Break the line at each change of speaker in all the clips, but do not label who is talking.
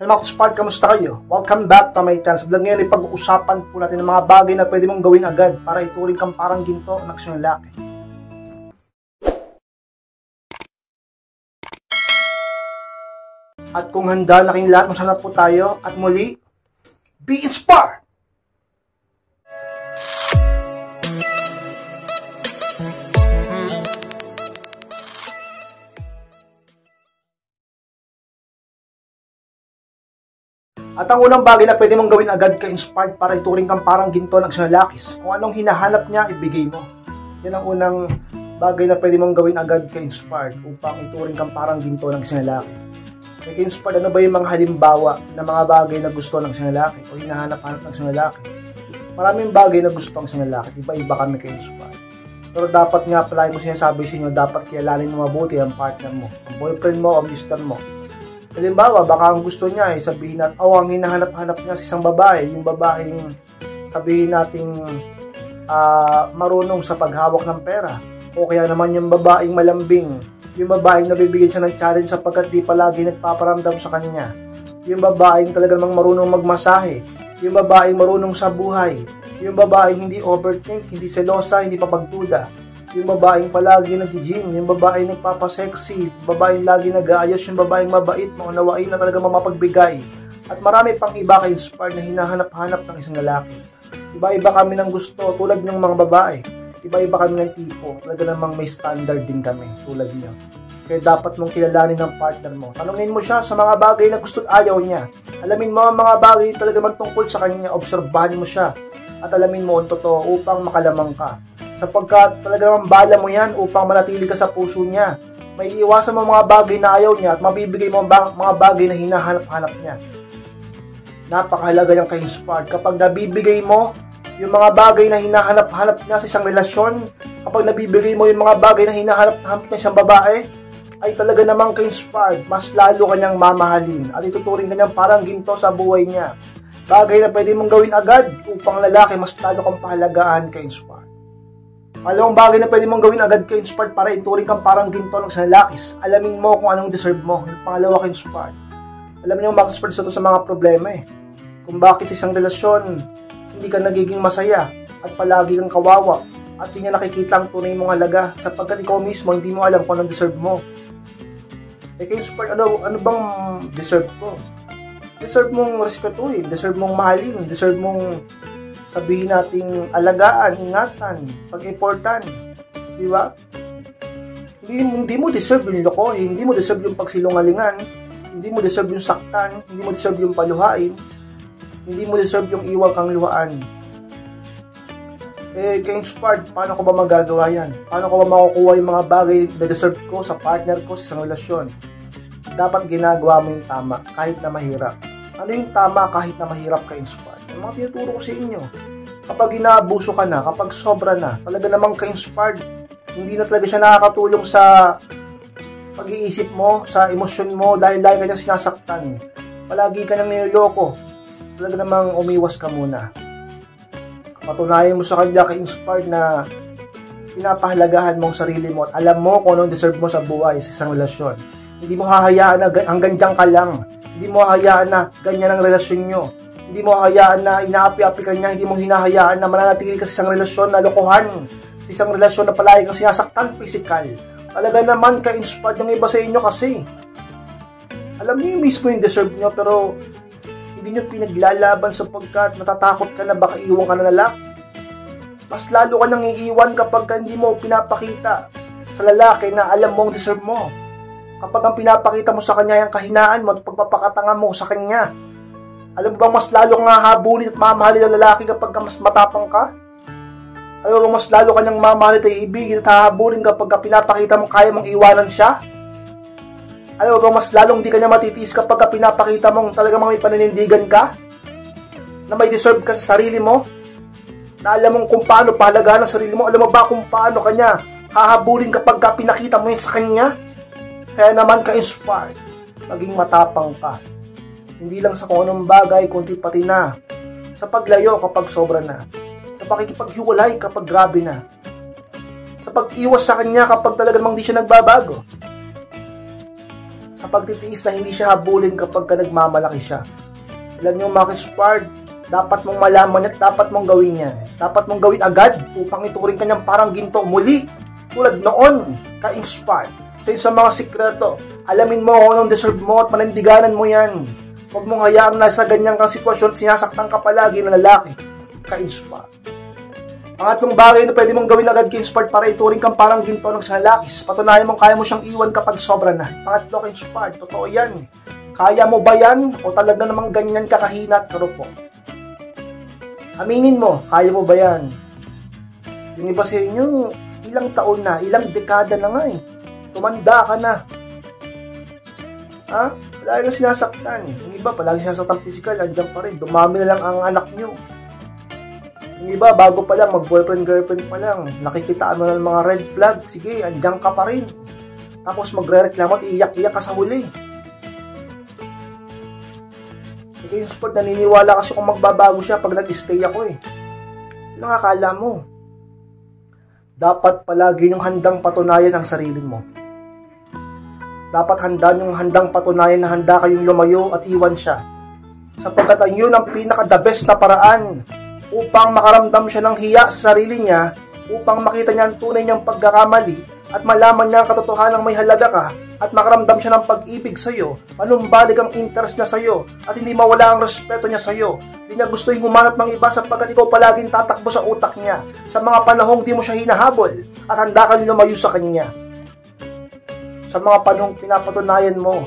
Hey mga kuspad, kamusta kayo? Welcome back to my channel. Sa vlog ngayon ay pag-uusapan po natin ng mga bagay na pwede mong gawin agad para ituring kang parang ginto ng isang lalaki. At kung handa na kayong lahat, masanap po tayo at muli, be inspired! At ang unang bagay na pwede mong gawin agad ka-inspired para ituring kang parang ginto ng isang lalaki. Kung anong hinahanap niya, ibigay mo. Yan ang unang bagay na pwede mong gawin agad ka-inspired upang ituring kang parang ginto ng isang lalaki. Ka-inspired, ano ba yung mga halimbawa ng mga bagay na gusto ng isang lalaki o hinahanap-hanap ng isang lalaki? Maraming bagay na gusto ng isang lalaki. Iba-iba kami ka-inspired. Pero dapat nga pala mo sinasabi sa inyo, dapat kilalanin mo mabuti ang partner mo, ang boyfriend mo o mister mo. Halimbawa, baka ang gusto niya ay sabihin natin, ang hinahanap-hanap niya sa isang babae, yung babaeng sabihin nating marunong sa paghawak ng pera. O kaya naman yung babaeng malambing, yung babaeng nabibigyan siya ng challenge sapagkat di palagi nagpaparamdam sa kanya. Yung babaeng talaga namang marunong magmasahe, yung babaeng marunong sa buhay, yung babaeng hindi overthink, hindi selosa, hindi papagduda. Yung babaeng palagi nag-gym, yung babaeng nagpapasexy, babaeng lagi nag-aayos, yung babaeng mabait, maunawain na talaga mapagbigay. At marami pang iba ka-inspired na hinahanap-hanap ng isang lalaki. Iba-iba kami ng gusto, tulad ng mga babae. Iba-iba kami ng tipo, talaga namang may standard din kami, tulad niyo. Kaya dapat mong kilalanin ng partner mo. Tanungin mo siya sa mga bagay na gusto at ayaw niya. Alamin mo ang mga bagay talaga magtungkol sa kanya, obserbahan mo siya. At alamin mo ang totoo upang makalamang ka. Sapagkat talaga naman bala mo yan upang manatili ka sa puso niya. May iwasan mo mga bagay na ayaw niya at mabibigay mo mga bagay na hinahanap-hanap niya. Napakahalaga yung ka-inspired. Kapag nabibigay mo yung mga bagay na hinahanap-hanap niya sa isang relasyon, kapag nabibigay mo yung mga bagay na hinahanap-hanap niya sa isang babae, ay talaga namang ka-inspired. Mas lalo kanyang mamahalin at ituturing kanyang parang ginto sa buhay niya. Bagay na pwede mong gawin agad upang lalaki mas lalo kang pahalagaan ka-inspired. Palawang bagay na pwede mong gawin agad ka-inspired para ituring kang parang ginto ng isang lalaki. Alamin mo kung anong deserve mo. Yung pangalawa ka-inspired. Alam niyo maka-inspired sa to sa mga problema eh. Kung bakit sa isang relasyon hindi ka nagiging masaya at palagi kang kawawa at hindi niya nakikita ang tunay mong halaga sapagkat ikaw mismo hindi mo alam kung anong deserve mo. Eh ka-inspired, ano bang deserve ko? Deserve mong respetuhin, deserve mong mahalin, deserve mong sabihin nating alagaan, ingatan, pag-importante. Di ba? Hindi mo deserve yung lokohin, hindi mo deserve yung pagsilungalingan, hindi mo deserve yung saktan, hindi mo deserve yung paluhain, hindi mo deserve yung iwang kang luhaan. Eh, ka-inspired, paano ko ba magagawa yan? Paano ko ba makukuha yung mga bagay na deserve ko sa partner ko sa isang relasyon? Dapat ginagawa mo yung tama, kahit na mahirap. Ano yung tama kahit na mahirap ka-inspired? Yung mga tinuturo ko sa inyo. Kapag inaabuso ka na, kapag sobra na, talaga namang ka-inspired, hindi na talaga siya nakakatulong sa pag-iisip mo, sa emosyon mo, dahil lagi ka niyang sinasaktan. Palagi ka niyang niloloko. Talaga namang umiwas ka muna. Patunayan mo sa kanya ka-inspired na pinapahalagahan mo ang sarili mo at alam mo kung anong deserve mo sa buhay, sa isang relasyon. Hindi mo hahayaan na hanggang dyan ka lang. Hindi mo hahayaan na ganyan ang relasyon nyo. Hindi mo hahayaan na inaapi-api ka niya. Hindi mo hinahayaan na mananatili ka sa isang relasyon na lokohan. Sa isang relasyon na palagi kang sinasaktan physical. Talaga naman ka-inspired yung iba sa inyo kasi. Alam niyo mismo yung deserve nyo pero hindi nyo pinaglalaban sapagkat natatakot ka na baka iwan ka na lalaki. Mas lalo ka nang iiwan kapag hindi mo pinapakita sa lalaki na alam mo ang deserve mo. Kapag ang pinapakita mo sa kanya yung kahinaan mo at pagpapakatanga mo sa kanya, alam mo bang mas lalo kang hahabulin at mamahalin ng lalaki kapag mas matapang ka? Alam mo bang mas lalo kanyang mamahalin at iibigin at hahabulin kapag pinapakita mo kaya mong iwanan siya? Alam mo bang mas lalong di kanya matitiis kapag pinapakita mong talagang may paninindigan ka? Na may deserve ka sa sarili mo? Na alam mong kung paano pahalagahan ang sarili mo? Alam mo ba kung paano kanya hahabulin kapag pinakita mo yun sa kanya? Kaya naman ka-inspired, maging matapang ka. Hindi lang sa kung anong bagay, kundi pati na sa paglayo kapag sobra na. Sa pakikipaghiwalay kapag grabe na. Sa pag-iwas sa kanya kapag talagang di siya nagbabago. Sa pagtitiis na hindi siya habulin kapag ka nagmamalaki siya. Alam niyo mga ka-inspired, dapat mong malaman at dapat mong gawin yan. Dapat mong gawin agad upang ituring kanyang parang ginto muli. Tulad noon, ka-inspired. Sa mga sikreto, alamin mo kung anong deserve mo at panindiganan mo yan. Huwag mong hayaang nasa ganyang kang sitwasyon, sinasaktan ka palagi ng lalaki. Ka-inspired. Pangatlong bagay na pwede mong gawin agad ka-inspired para ituring kang parang ginto ng sa lalakis. Patunayan mong kaya mo siyang iwan kapag sobra na. Pangatlo ka-inspired, totoo yan. Kaya mo ba yan? O talaga namang ganyan kakahina at karupo? Aminin mo, kaya mo ba yan? Yung iba sa inyo, ilang taon na, ilang dekada na nga eh. Tumanda ka na. Ha? Palagi ka sinasaktan. Yung iba, palagi sinasaktan physical, andyan pa rin. Dumami na lang ang anak nyo. Yung iba, bago pa lang, mag-boyfriend-girlfriend pa lang, nakikitaan mo ng mga red flag. Sige, andyan ka pa rin. Tapos magre-reklamo at iiyak-iyak ka sa huli. Sige, yung sport, naniniwala kasi kung magbabago siya pag nag-stay ako eh. Yun ang akala mo. Dapat palagi yung handang patunayan ang sarili mo. Dapat handang patunayan na handa kayong lumayo at iwan siya. Sapagkat ang yun ang pinaka-the best na paraan upang makaramdam siya ng hiya sa sarili niya, upang makita niya ang tunay niyang pagkakamali at malaman niya ang katotohanan may halaga ka at makaramdam siya ng pag-ibig sa iyo, manumbalik ang interest niya sa iyo at hindi mawala ang respeto niya sa iyo. Hindi niya gusto yung humanap ng iba sapagkat ikaw palaging tatakbo sa utak niya sa mga panahong di mo siya hinahabol at handa kang lumayo sa kanya. Sa mga panahong pinapatunayan mo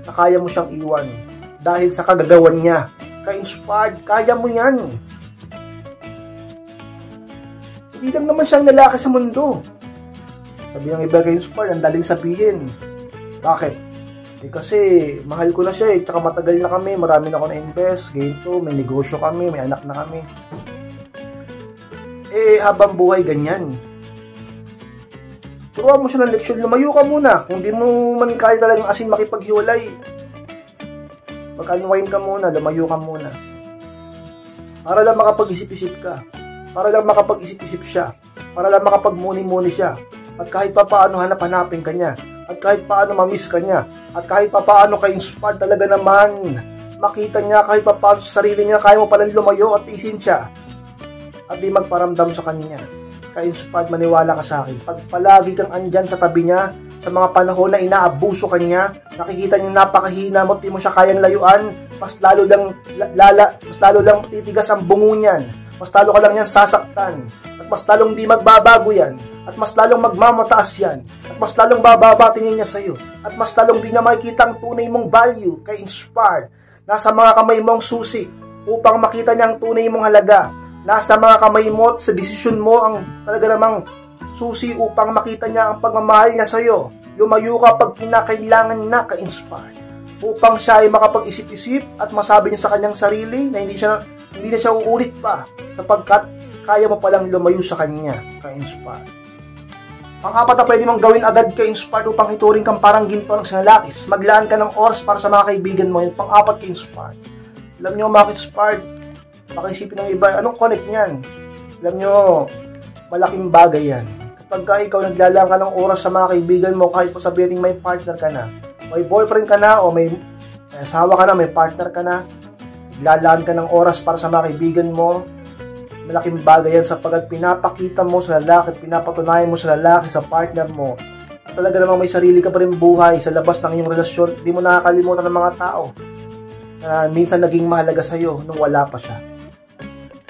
na kaya mo siyang iwan dahil sa kagagawan niya. Ka-inspired, kaya mo yan. Hindi lang naman siyang lalaki sa mundo. Sabi ng iba ka-inspired, ang daling sabihin. Bakit? Kasi mahal ko na siya eh, tsaka matagal na kami, marami na ako na-invest, ganito, may negosyo kami, may anak na kami. Habang buhay ganyan. Turuan mo siya ng leksyon, lumayo ka muna. Kung di mo man kaya talagang asin makipaghiwalay, mag-unwind ka muna, lumayo ka muna. Para lang makapag-isip-isip ka. Para lang makapag-isip-isip siya. Para lang makapag-muni-muni siya. At kahit pa paano hanap-hanapin ka niya. At kahit paano mamiss ka niya. At kahit pa paano ka-inspired talaga naman. Makita niya kahit pa paano sa sarili niya kaya mo palang lumayo at isin siya. At di magparamdam sa kanya. Ka-inspired, maniwala ka sa akin. Pag palagi kang andyan sa tabi niya, sa mga panahon na inaabuso ka niya, nakikita niyo napakahina mo, di mo siya kayang layuan, mas lalo lang titigas ang bungo niyan. Mas lalo ka lang niyan sasaktan. At mas lalong di magbabago yan. At mas lalong magmamataas yan. At mas lalong bababa tingin niya sa'yo. At mas lalong di niya makikita ang tunay mong value. Ka-inspired, nasa mga kamay mong susi upang makita niya ang tunay mong halaga. Nasa mga kamay mo at sa desisyon mo ang talaga namang susi upang makita niya ang pagmamahal niya sa'yo. Lumayo ka pag kinakailangan na, ka-inspired. Upang siya ay makapag-isip-isip at masabi niya sa kanyang sarili na hindi na siya uulit pa sapagkat kaya mo palang lumayo sa kanya, ka-inspired. Pang-apat na pwede mong gawin agad, ka-inspired, upang ituring kang parang ginto ng sinalakis. Maglaan ka ng oras para sa mga kaibigan mo. Yung pang-apat, ka-inspired. Alam niyo mga ka-inspired, makaisipin ng iba, anong connect niyan? Alam nyo, malaking bagay yan. Kapag ka ikaw naglalaan ka ng oras sa mga kaibigan mo, kahit po sabihin may partner ka na, may boyfriend ka na, o may asawa ka na, may partner ka na, naglalaan ka ng oras para sa mga kaibigan mo, malaking bagay yan sapagkat pinapakita mo sa lalaki at pinapatunayan mo sa lalaki, sa partner mo, talaga namang may sarili ka pa rin buhay sa labas ng iyong relasyon. Hindi mo nakakalimutan ng mga tao na minsan naging mahalaga sa'yo nung wala pa siya.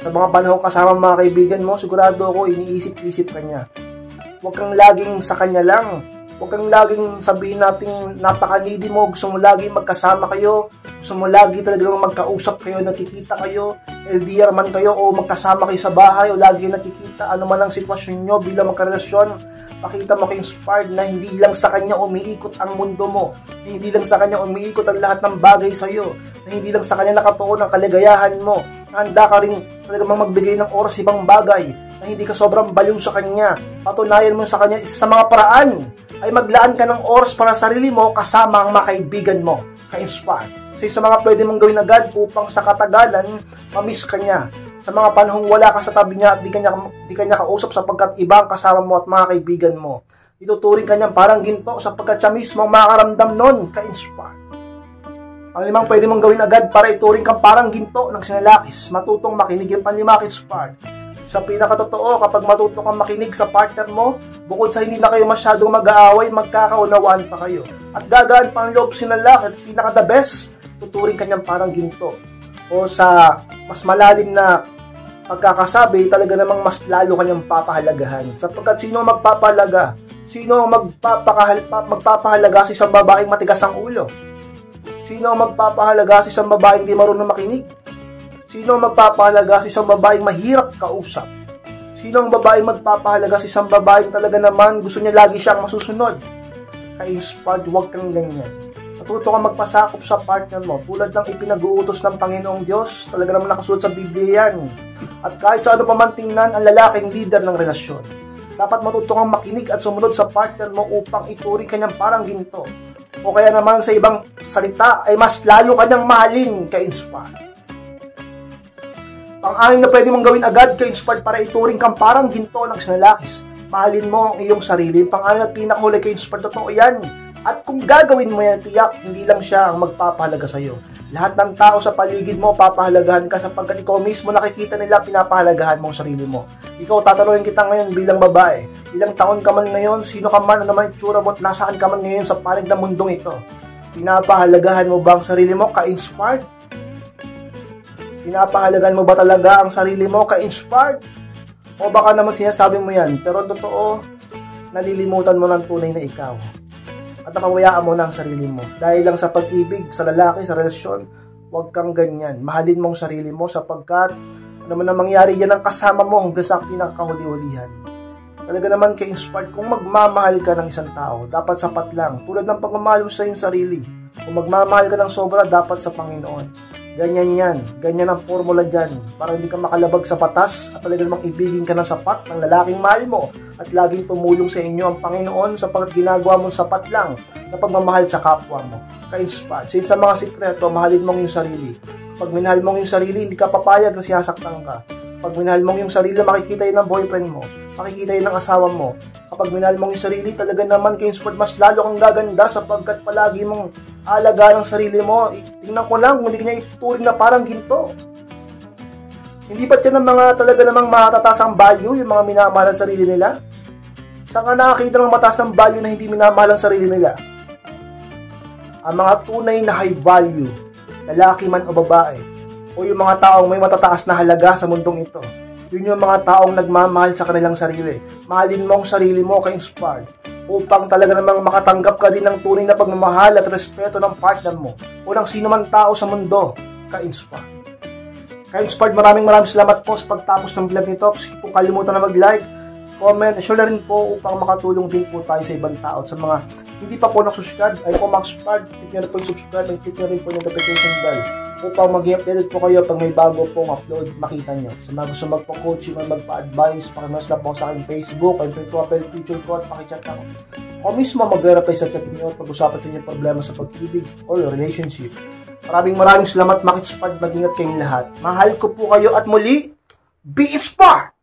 Sa mga panahon kasama mga kaibigan mo, sigurado ako iniisip-isip ka niya. Huwag kang laging sa kanya lang. Huwag kang laging sabihin natin napaka-needy mo, gusto mo lagi magkasama kayo, gusto mo lagi talagang magkausap kayo, nakikita kayo, LDR man kayo o magkasama kayo sa bahay o lagi nakikita, ano man ang sitwasyon nyo bilang magkarelasyon, pakita mo ka-inspired na hindi lang sa kanya umiikot ang mundo mo, hindi lang sa kanya umiikot ang lahat ng bagay sa'yo, na hindi lang sa kanya nakatuon ang kaligayahan mo, na handa ka rin talagang magbigay ng oras ibang bagay, na hindi ka sobrang baliw sa kanya. Patunayan mo sa kanya sa mga paraan ay maglaan ka ng oras para sa sarili mo kasama ang mga kaibigan mo, ka-inspired. Sa mga pwede mong gawin agad upang sa katagalan mamiss ka niya. Sa mga panahong wala ka sa tabi niya at di ka niya kausap sapagkat iba ang kasama mo at mga kaibigan mo. Ituturing ka niyang parang ginto sapagkat siya mismo ang makakaramdam nun ka-inspired. Ang limang pwede mong gawin agad para ituring kang parang ginto ng sinalakis, matutong makinig yung panlima ka-inspired. Sa pinakatotoo, kapag matuto kang makinig sa partner mo, bukod sa hindi na kayo masyadong mag-aaway, magkakaunawaan pa kayo. At gagaan pa ang loob sinalakit, at pinaka-the best, tuturing ka niyang parang ginto. O sa mas malalim na pagkakasabi, talaga namang mas lalo kanyang papahalagahan. Sapagkat sino magpapahalaga? Sino magpapahalaga sa isang babaeng matigas ang ulo? Sino magpapahalaga sa isang babaeng di marunong makinig? Sino magpapahalaga sa isang babaeng mahirap kausap? Sino ang babaeng magpapahalaga sa isang babaeng talaga naman gusto niya lagi siyang masusunod? Ka-inspired, huwag kang ganyan. Matuto kang magpasakop sa partner mo tulad ng ipinag-uutos ng Panginoong Diyos. Talaga naman nakasulat sa Biblia yan. At kahit sa ano pa man tingnan, ang lalaking leader ng relasyon. Dapat matuto kang makinig at sumunod sa partner mo upang ituring kanyang parang ginto. O kaya naman sa ibang salita ay mas lalo kanyang mahalin ka-inspired. Ang anim na pwede mong gawin agad ka-inspired para ituring kang parang ginto ng sinalakis. Mahalin mo ang iyong sarili. Pang-anim at pinakahuli ka-inspired, totoo yan. At kung gagawin mo yan, tiyak, hindi lang siya ang magpapahalaga sa iyo. Lahat ng tao sa paligid mo, papahalagahan ka sapagkat ikaw mismo nakikita nila, pinapahalagahan mo ang sarili mo. Ikaw, tatanungin kita ngayon bilang babae. Ilang taon ka man ngayon, sino ka man, ano naman itsura mo, at nasaan ka man ngayon sa panig ng mundong ito. Pinapahalagahan mo ba ang sarili mo ka-inspired? Pinapahalagahan mo ba talaga ang sarili mo ka-inspired? O baka naman sinasabi mo yan, pero totoo, nalilimutan mo ng tunay na ikaw. At napawayaan mo na ang sarili mo. Dahil lang sa pag-ibig, sa lalaki, sa relasyon, huwag kang ganyan. Mahalin mo ang sarili mo sapagkat ano man ang mangyari yan ang kasama mo hanggang sa pinakahuli-hulihan. Talaga naman ka-inspired kung magmamahal ka ng isang tao, dapat sapat lang. Tulad ng pagmamahal mo sa iyong sarili. Kung magmamahal ka ng sobra, dapat sa Panginoon. Ganyan yan. Ganyan ang formula dyan. Para hindi ka makalabag sa batas at talaga namang ibigin ka ng sapat ng lalaking mahal mo at laging tumulong sa inyo ang Panginoon sapagkat ginagawa mong sapat lang na pagmamahal sa kapwa mo. Ka-inspired. Since sa mga sikreto, mahalin mong yung sarili. Pag minahal mong yung sarili, hindi ka papayag na sinasaktan ka. Pag minahal mong yung sarili, makikita yun ng boyfriend mo. Makikita yun ng asawa mo. Kapag minahal mong yung sarili, talaga naman ka-inspired, mas lalo kang gaganda sapagkat palagi mong alagaan ang sarili mo. Tingnan ko lang, hindi kanya ituturing na parang ginto. Hindi ba yan ang mga talaga namang matataas ang value, yung mga minamahal ang sarili nila? Saan ka nakakita ng mataas ang value na hindi minamahal ang sarili nila? Ang mga tunay na high value, lalaki man o babae, o yung mga taong may matataas na halaga sa mundong ito, yun yung mga taong nagmamahal sa kanilang sarili. Mahalin mo ang sarili mo ka-inspired upang talaga namang makatanggap ka din ng tunay na pagmamahal at respeto ng partner mo o ng sino man tao sa mundo ka-inspired. Ka-inspired, maraming salamat po sa pagtapos ng vlog nito. Sige po kalimutan na mag-like, comment, share na rin po upang makatulong din po tayo sa ibang tao. At sa mga hindi pa po nakasubscribe, ay po makasubscribe, click nyo na po yung subscribe, and click nyo rin po yung notification bell upang mag-updated po kayo pag may bago pong upload, makita nyo. Sa mga gusto magpa-coaching o magpa-advise, pakimas lang po sa aking Facebook, and profile picture ko at pakichat ako. Ako mismo mag-reply sa chat nyo at pag-usapan din yung problema sa pag-ibig or relationship. Maraming salamat, Makitspad, mag-ingat kayong lahat. Mahal ko po kayo at muli, be smart!